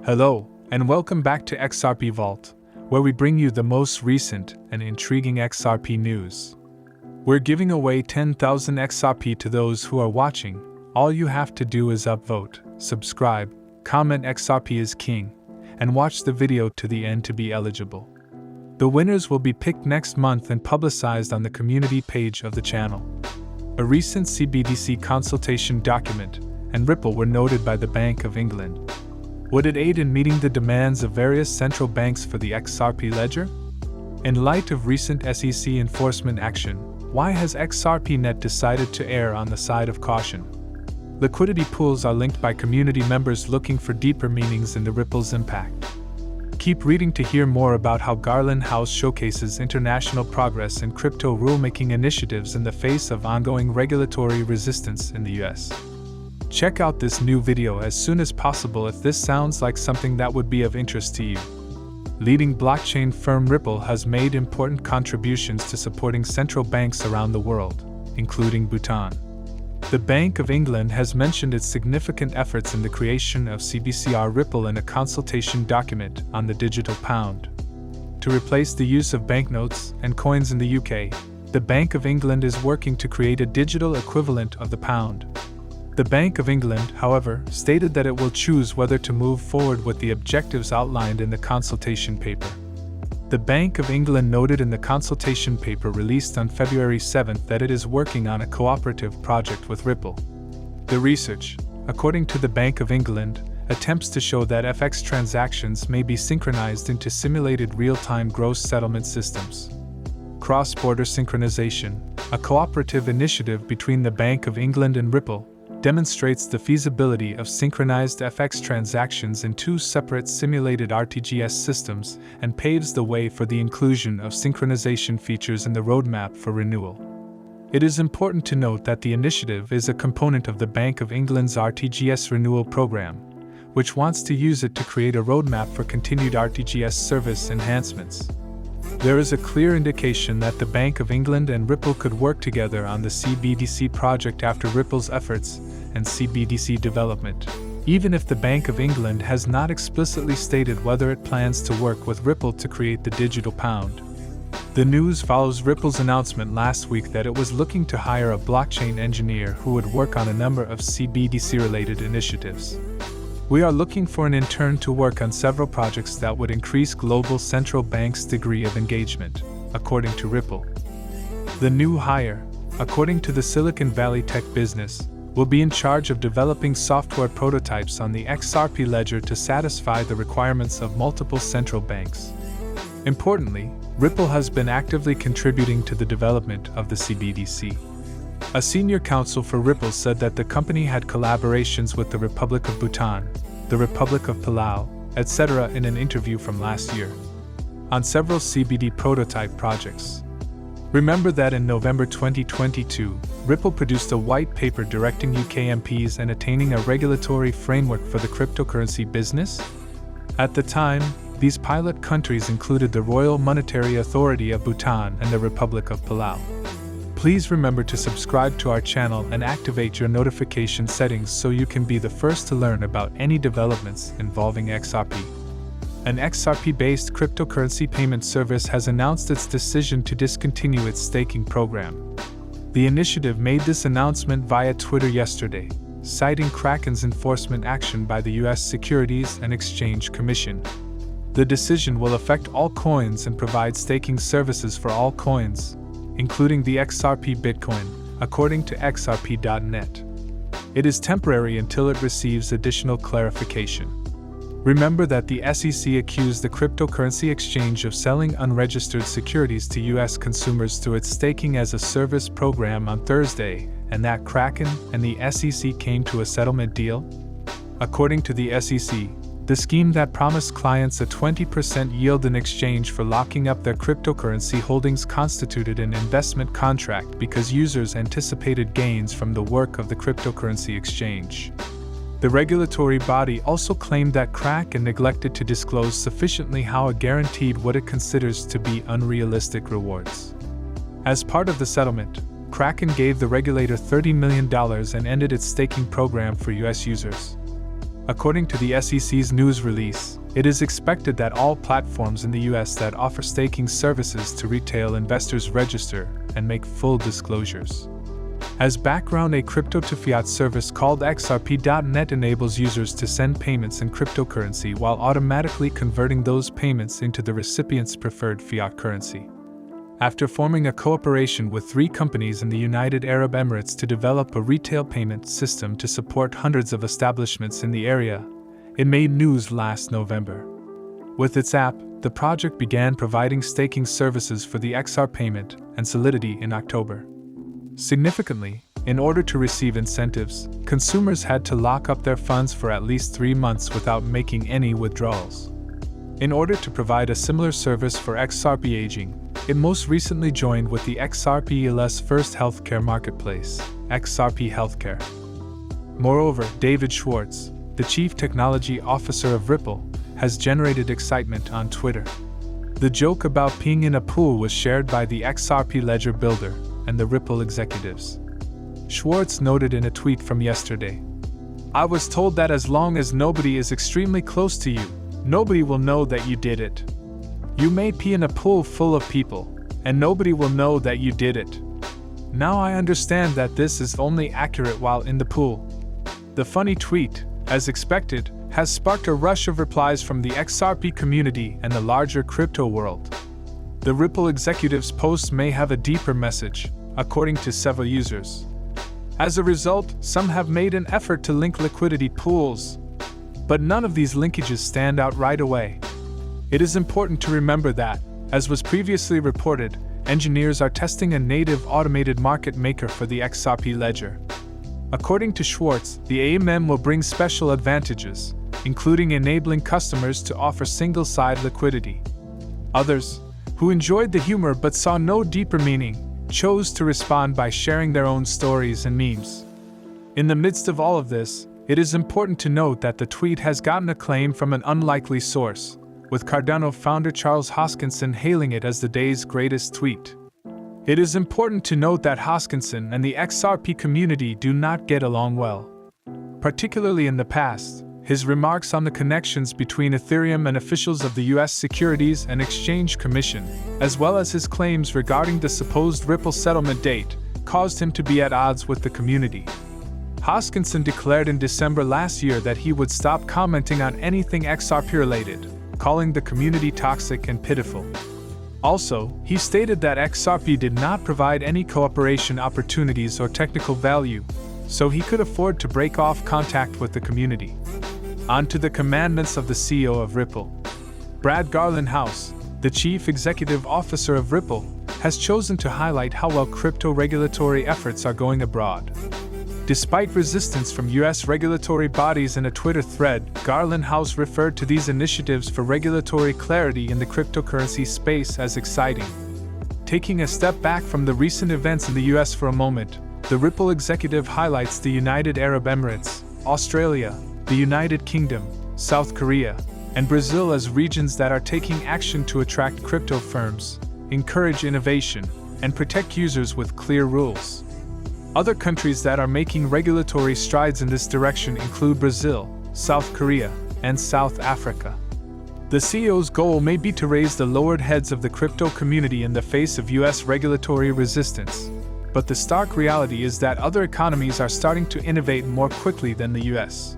Hello, and welcome back to XRP Vault, where we bring you the most recent and intriguing XRP news. We're giving away 10,000 XRP to those who are watching. All you have to do is upvote, subscribe, comment XRP is king, and watch the video to the end to be eligible. The winners will be picked next month and publicized on the community page of the channel. A recent CBDC consultation document and Ripple were noted by the Bank of England. Would it aid in meeting the demands of various central banks for the XRP ledger? In light of recent SEC enforcement action, why has XRP.net decided to err on the side of caution? Liquidity pools are linked by community members looking for deeper meanings in the Ripple's impact. Keep reading to hear more about how Garland House showcases international progress in crypto rulemaking initiatives in the face of ongoing regulatory resistance in the US. Check out this new video as soon as possible if this sounds like something that would be of interest to you. Leading blockchain firm Ripple has made important contributions to supporting central banks around the world, including Bhutan. The Bank of England has mentioned its significant efforts in the creation of CBCR Ripple in a consultation document on the digital pound. To replace the use of banknotes and coins in the UK, the Bank of England is working to create a digital equivalent of the pound. The Bank of England, however, stated that it will choose whether to move forward with the objectives outlined in the consultation paper. The Bank of England noted in the consultation paper released on February 7 that it is working on a cooperative project with Ripple. The research, according to the Bank of England, attempts to show that FX transactions may be synchronized into simulated real-time gross settlement systems. Cross-border synchronization, a cooperative initiative between the Bank of England and Ripple, demonstrates the feasibility of synchronized FX transactions in two separate simulated RTGS systems and paves the way for the inclusion of synchronization features in the roadmap for renewal. It is important to note that the initiative is a component of the Bank of England's RTGS renewal program, which wants to use it to create a roadmap for continued RTGS service enhancements. There is a clear indication that the Bank of England and Ripple could work together on the CBDC project after Ripple's efforts and CBDC development, even if the Bank of England has not explicitly stated whether it plans to work with Ripple to create the digital pound. The news follows Ripple's announcement last week that it was looking to hire a blockchain engineer who would work on a number of CBDC-related initiatives. We are looking for an intern to work on several projects that would increase global central banks' degree of engagement, according to Ripple. The new hire, according to the Silicon Valley tech business, will be in charge of developing software prototypes on the XRP ledger to satisfy the requirements of multiple central banks. Importantly, Ripple has been actively contributing to the development of the CBDC. A senior counsel for Ripple said that the company had collaborations with the Republic of Bhutan, the Republic of Palau, etc. in an interview from last year, on several CBD prototype projects. Remember that in November 2022, Ripple produced a white paper directing UK MPs and attaining a regulatory framework for the cryptocurrency business? At the time, these pilot countries included the Royal Monetary Authority of Bhutan and the Republic of Palau. Please remember to subscribe to our channel and activate your notification settings so you can be the first to learn about any developments involving XRP. An XRP-based cryptocurrency payment service has announced its decision to discontinue its staking program. The initiative made this announcement via Twitter yesterday, citing Kraken's enforcement action by the US Securities and Exchange Commission. The decision will affect all coins and provide staking services for all coins, including the XRP Bitcoin, according to XRP.net. It is temporary until it receives additional clarification. Remember that the SEC accused the cryptocurrency exchange of selling unregistered securities to US consumers through its staking as a service program on Thursday, and that Kraken and the SEC came to a settlement deal? According to the SEC, the scheme that promised clients a 20% yield in exchange for locking up their cryptocurrency holdings constituted an investment contract because users anticipated gains from the work of the cryptocurrency exchange. The regulatory body also claimed that Kraken neglected to disclose sufficiently how it guaranteed what it considers to be unrealistic rewards. As part of the settlement, Kraken gave the regulator $30 million and ended its staking program for US users. According to the SEC's news release, it is expected that all platforms in the US that offer staking services to retail investors register and make full disclosures. As background, a crypto-to-fiat service called XRP.net enables users to send payments in cryptocurrency while automatically converting those payments into the recipient's preferred fiat currency. After forming a cooperation with 3 companies in the United Arab Emirates to develop a retail payment system to support hundreds of establishments in the area, it made news last November. With its app, the project began providing staking services for the XR payment and Solidity in October. Significantly, in order to receive incentives, consumers had to lock up their funds for at least 3 months without making any withdrawals. In order to provide a similar service for XRP aging, it most recently joined with the XRP-less first healthcare marketplace, XRP Healthcare. Moreover, David Schwartz, the chief technology officer of Ripple, has generated excitement on Twitter. The joke about peeing in a pool was shared by the XRP ledger builder and the Ripple executives. Schwartz noted in a tweet from yesterday, "I was told that as long as nobody is extremely close to you, nobody will know that you did it. You may pee in a pool full of people, and nobody will know that you did it. Now I understand that this is only accurate while in the pool." The funny tweet, as expected, has sparked a rush of replies from the XRP community and the larger crypto world. The Ripple executive's posts may have a deeper message, according to several users. As a result, some have made an effort to link liquidity pools, but none of these linkages stand out right away. It is important to remember that, as was previously reported, engineers are testing a native automated market maker for the XRP ledger. According to Schwartz, the AMM will bring special advantages, including enabling customers to offer single-side liquidity. Others, who enjoyed the humor but saw no deeper meaning, chose to respond by sharing their own stories and memes. In the midst of all of this, it is important to note that the tweet has gotten acclaim from an unlikely source, with Cardano founder Charles Hoskinson hailing it as the day's greatest tweet. It is important to note that Hoskinson and the XRP community do not get along well. Particularly in the past, his remarks on the connections between Ethereum and officials of the US Securities and Exchange Commission, as well as his claims regarding the supposed Ripple settlement date, caused him to be at odds with the community. Hoskinson declared in December last year that he would stop commenting on anything XRP-related, calling the community toxic and pitiful. Also, he stated that XRP did not provide any cooperation opportunities or technical value, so he could afford to break off contact with the community. On to the commandments of the CEO of Ripple. Brad Garlinghouse, the chief executive officer of Ripple, has chosen to highlight how well crypto regulatory efforts are going abroad. Despite resistance from US regulatory bodies in a Twitter thread, Garlinghouse referred to these initiatives for regulatory clarity in the cryptocurrency space as exciting. Taking a step back from the recent events in the US for a moment, the Ripple executive highlights the United Arab Emirates, Australia, the United Kingdom, South Korea, and Brazil as regions that are taking action to attract crypto firms, encourage innovation, and protect users with clear rules. Other countries that are making regulatory strides in this direction include Brazil, South Korea, and South Africa. The CEO's goal may be to raise the lowered heads of the crypto community in the face of US regulatory resistance, but the stark reality is that other economies are starting to innovate more quickly than the US.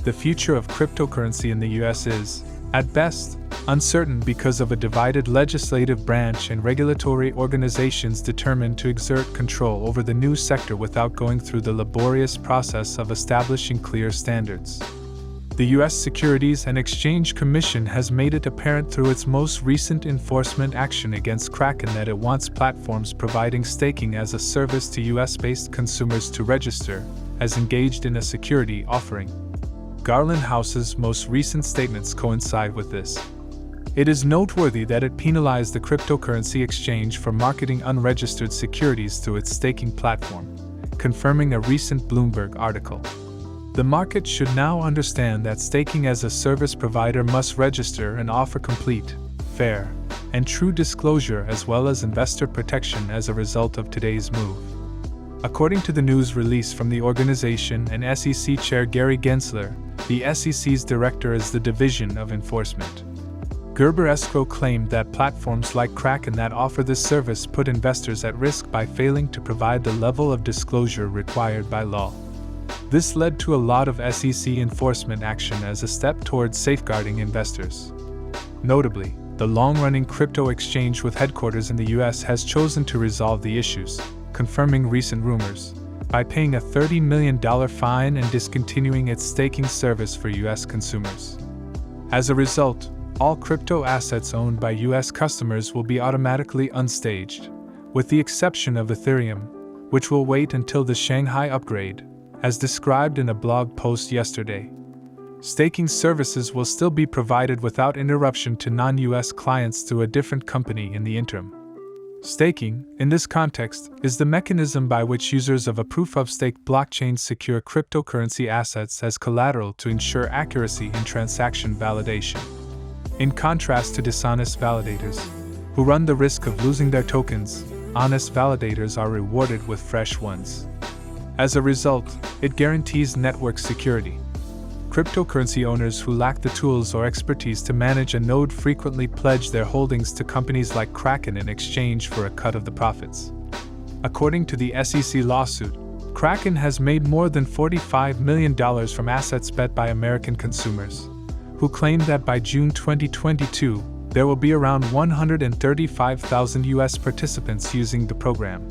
The future of cryptocurrency in the US is, at best, uncertain because of a divided legislative branch and regulatory organizations determined to exert control over the new sector without going through the laborious process of establishing clear standards. The US Securities and Exchange Commission has made it apparent through its most recent enforcement action against Kraken that it wants platforms providing staking as a service to US-based consumers to register as engaged in a security offering. Garlinghouse's most recent statements coincide with this. It is noteworthy that it penalized the cryptocurrency exchange for marketing unregistered securities through its staking platform, confirming a recent Bloomberg article. The market should now understand that staking as a service provider must register and offer complete, fair, and true disclosure as well as investor protection as a result of today's move. According to the news release from the organization and SEC Chair Gary Gensler, the SEC's director is the Division of Enforcement. Gerber Escrow claimed that platforms like Kraken that offer this service put investors at risk by failing to provide the level of disclosure required by law. This led to a lot of SEC enforcement action as a step towards safeguarding investors. Notably, the long-running crypto exchange with headquarters in the US has chosen to resolve the issues, confirming recent rumors, by paying a $30 million fine and discontinuing its staking service for US consumers. As a result, all crypto assets owned by US customers will be automatically unstaged, with the exception of Ethereum, which will wait until the Shanghai upgrade, as described in a blog post yesterday. Staking services will still be provided without interruption to non-US clients through a different company in the interim. Staking, in this context, is the mechanism by which users of a proof-of-stake blockchain secure cryptocurrency assets as collateral to ensure accuracy in transaction validation. In contrast to dishonest validators, who run the risk of losing their tokens, honest validators are rewarded with fresh ones. As a result, it guarantees network security. Cryptocurrency owners who lack the tools or expertise to manage a node frequently pledge their holdings to companies like Kraken in exchange for a cut of the profits. According to the SEC lawsuit, Kraken has made more than $45 million from assets bet by American consumers, who claim that by June 2022, there will be around 135,000 US participants using the program.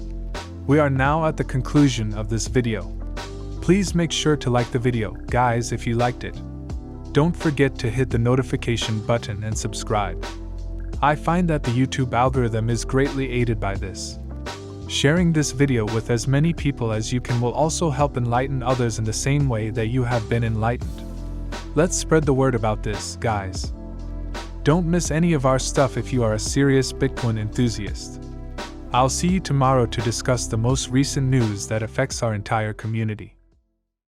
We are now at the conclusion of this video. Please make sure to like the video, guys, if you liked it. Don't forget to hit the notification button and subscribe. I find that the YouTube algorithm is greatly aided by this. Sharing this video with as many people as you can will also help enlighten others in the same way that you have been enlightened. Let's spread the word about this, guys. Don't miss any of our stuff if you are a serious Bitcoin enthusiast. I'll see you tomorrow to discuss the most recent news that affects our entire community.